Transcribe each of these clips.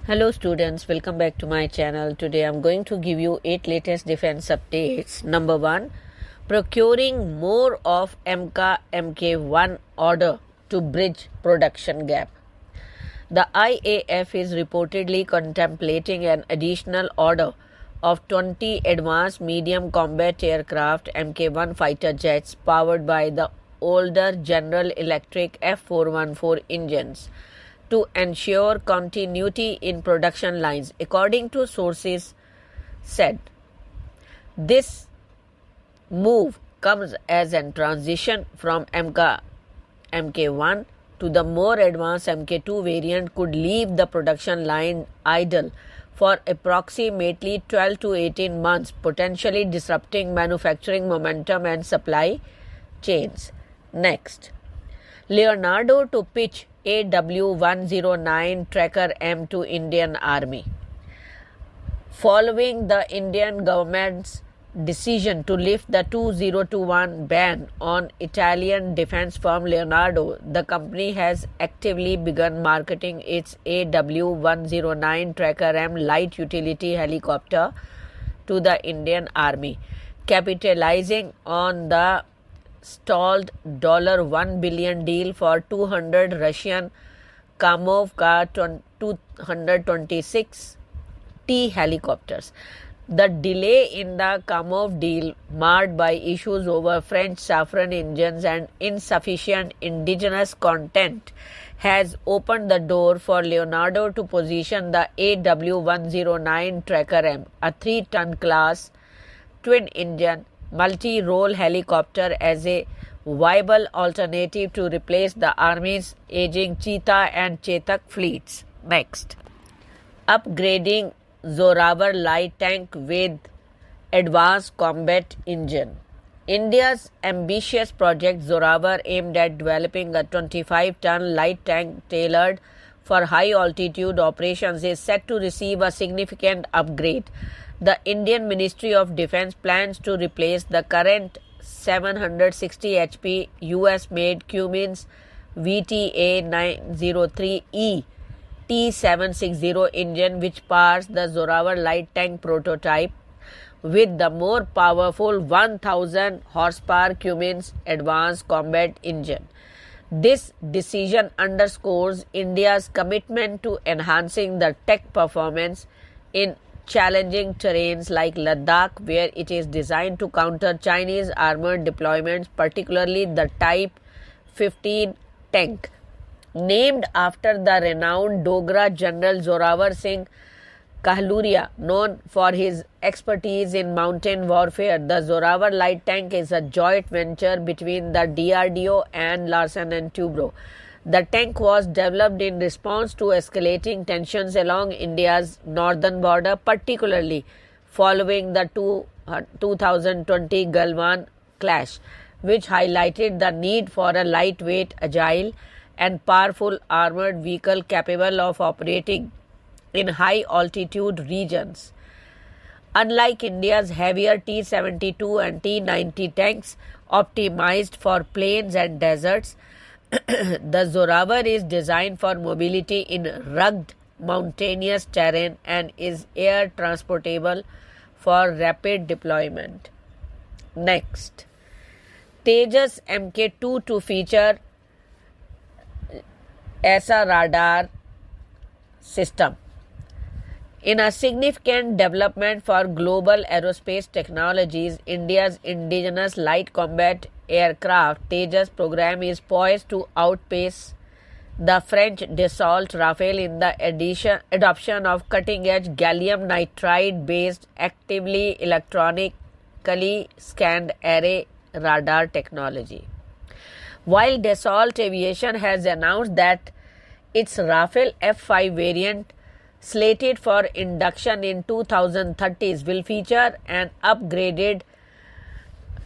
Hello students, welcome back to my channel. Today I'm going to give you 8 latest defense updates. Number 1, procuring more of MK Mk1 order to bridge production gap. The IAF is reportedly contemplating an additional order of 20 advanced medium combat aircraft Mk1 fighter jets powered by the older General Electric F414 engines to ensure continuity in production lines, according to sources said. This move comes as a transition from Mk1 to the more advanced Mk2 variant could leave the production line idle for approximately 12 to 18 months, potentially disrupting manufacturing momentum and supply chains. Next, Leonardo to pitch AW109 Tracker M to Indian Army. Following the Indian government's decision to lift the 2021 ban on Italian defense firm Leonardo, the company has actively begun marketing its AW109 Tracker M light utility helicopter to the Indian Army, capitalizing on the stalled $1 billion deal for 200 Russian Kamovka 226T helicopters. The delay in the Kamov deal, marred by issues over French Safran engines and insufficient indigenous content, has opened the door for Leonardo to position the AW109 Tracker M, a 3-ton class twin-engine multi-role helicopter, as a viable alternative to replace the Army's aging Cheetah and Chetak fleets. Next, upgrading Zorawar light tank with advanced combat engine. India's ambitious project Zorawar, aimed at developing a 25-ton light tank tailored for high-altitude operations, is set to receive a significant upgrade. The Indian Ministry of Defense plans to replace the current 760 HP US-made Cummins VTA-903E T760 engine, which powers the Zorawar light tank prototype, with the more powerful 1000 horsepower Cummins advanced combat engine. This decision underscores India's commitment to enhancing the tech performance in challenging terrains like Ladakh, where it is designed to counter Chinese armored deployments, particularly the Type 15 tank. Named after the renowned Dogra General Zorawar Singh Kahluria, known for his expertise in mountain warfare, the Zorawar light tank is a joint venture between the DRDO and Larsen & Toubro. The tank was developed in response to escalating tensions along India's northern border, particularly following the 2020 Galwan clash, which highlighted the need for a lightweight, agile, and powerful armored vehicle capable of operating in high-altitude regions. Unlike India's heavier T-72 and T-90 tanks optimized for plains and deserts, the Zorawar is designed for mobility in rugged mountainous terrain and is air transportable for rapid deployment. Next, Tejas Mk2 to feature ESA radar system. In a significant development for global aerospace technologies, India's indigenous light combat aircraft Tejas program is poised to outpace the French Dassault Rafale in the adoption of cutting-edge gallium nitride-based actively electronically scanned array radar technology. While Dassault Aviation has announced that its Rafale F5 variant, slated for induction in 2030s, will feature an upgraded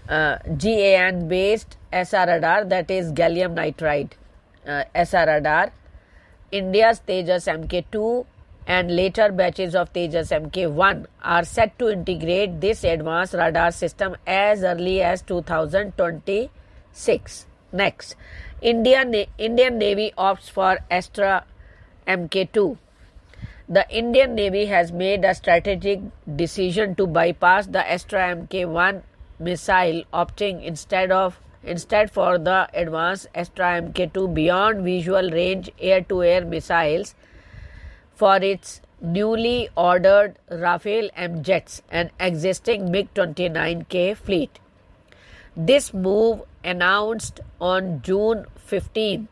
GaN-based ESA radar, that is gallium nitride ESA radar. India's Tejas Mk2 and later batches of Tejas Mk1 are set to integrate this advanced radar system as early as 2026. Next, Indian Navy opts for Astra Mk2. The Indian Navy has made a strategic decision to bypass the Astra Mk-1 missile, opting instead for the advanced Astra Mk-2 beyond visual range air-to-air missiles for its newly ordered Rafale M jets and existing MiG-29K fleet. This move, announced on June 15th,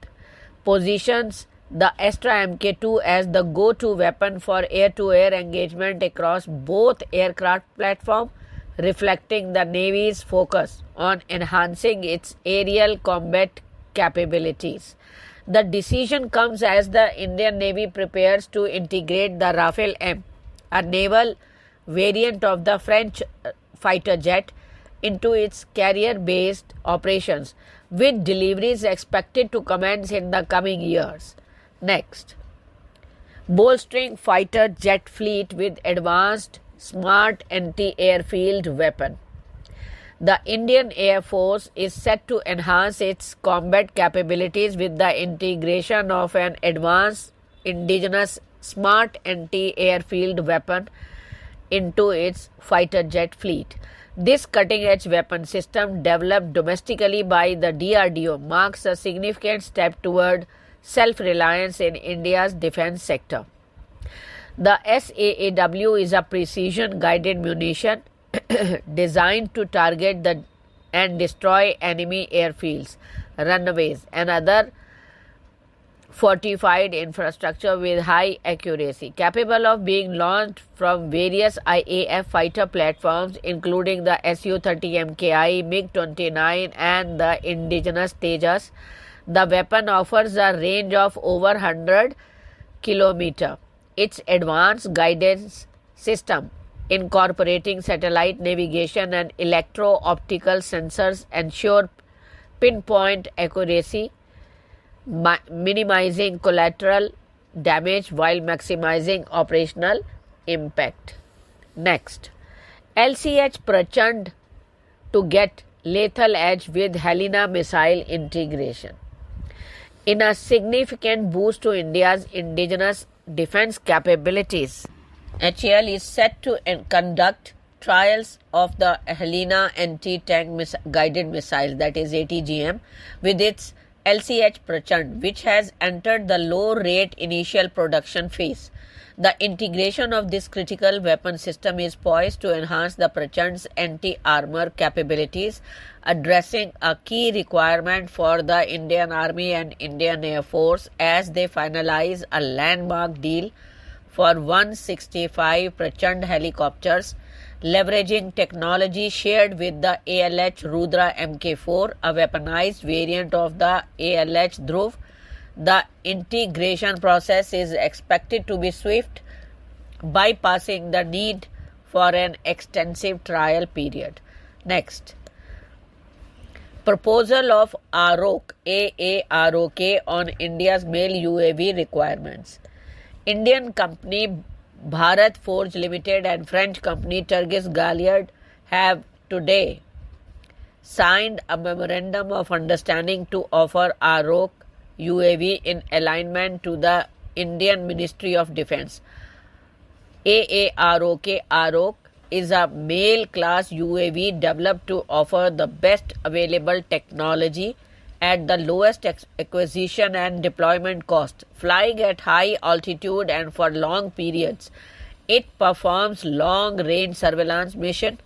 positions the Astra Mk-2 as the go-to weapon for air-to-air engagement across both aircraft platforms, reflecting the Navy's focus on enhancing its aerial combat capabilities. The decision comes as the Indian Navy prepares to integrate the Rafale M, a naval variant of the French fighter jet, into its carrier-based operations, with deliveries expected to commence in the coming years. Next, bolstering fighter jet fleet with advanced smart anti-airfield weapon. The Indian Air Force is set to enhance its combat capabilities with the integration of an advanced indigenous smart anti-airfield weapon into its fighter jet fleet. This cutting-edge weapon system, developed domestically by the DRDO, marks a significant step toward self-reliance in India's defense sector. The SAAW is a precision-guided munition designed to target and destroy enemy airfields, runways, and other fortified infrastructure with high accuracy, capable of being launched from various IAF fighter platforms, including the Su-30 MKI, MiG-29, and the indigenous Tejas. The weapon offers a range of over 100 km. Its advanced guidance system, incorporating satellite navigation and electro-optical sensors, ensure pinpoint accuracy, minimizing collateral damage while maximizing operational impact. Next, LCH Prachand to get lethal edge with Helena missile integration. In a significant boost to India's indigenous defense capabilities, HAL is set to conduct trials of the Helena anti-tank guided missile, that is ATGM, with its LCH Prachand, which has entered the low-rate initial production phase. The integration of this critical weapon system is poised to enhance the Prachand's anti-armor capabilities, addressing a key requirement for the Indian Army and Indian Air Force as they finalize a landmark deal for 165 Prachand helicopters, leveraging technology shared with the ALH Rudra Mk4, a weaponized variant of the ALH Dhruv. The integration process is expected to be swift, bypassing the need for an extensive trial period. Next, proposal of AAROK, AAROK on India's mail UAV requirements. Indian company Bharat Forge Limited and French company Turkish Galliard have today signed a memorandum of understanding to offer AAROK UAV in alignment to the Indian Ministry of Defence. AAROK is a male class UAV developed to offer the best available technology at the lowest acquisition and deployment cost, flying at high altitude and for long periods. It performs long-range surveillance mission.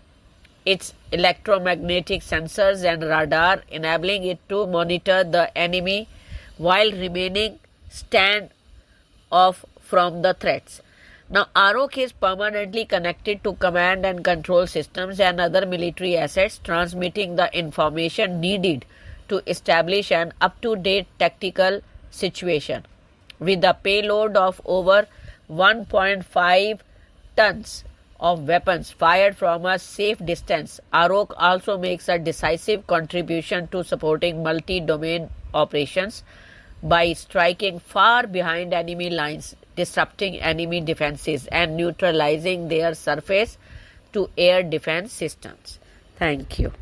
Its electromagnetic sensors and radar enabling it to monitor the enemy while remaining stand off from the threats. Now, AAROK is permanently connected to command and control systems and other military assets, transmitting the information needed to establish an up-to-date tactical situation. With a payload of over 1.5 tons of weapons fired from a safe distance, AAROK also makes a decisive contribution to supporting multi-domain operations by striking far behind enemy lines, disrupting enemy defenses, and neutralizing their surface to air defense systems. Thank you.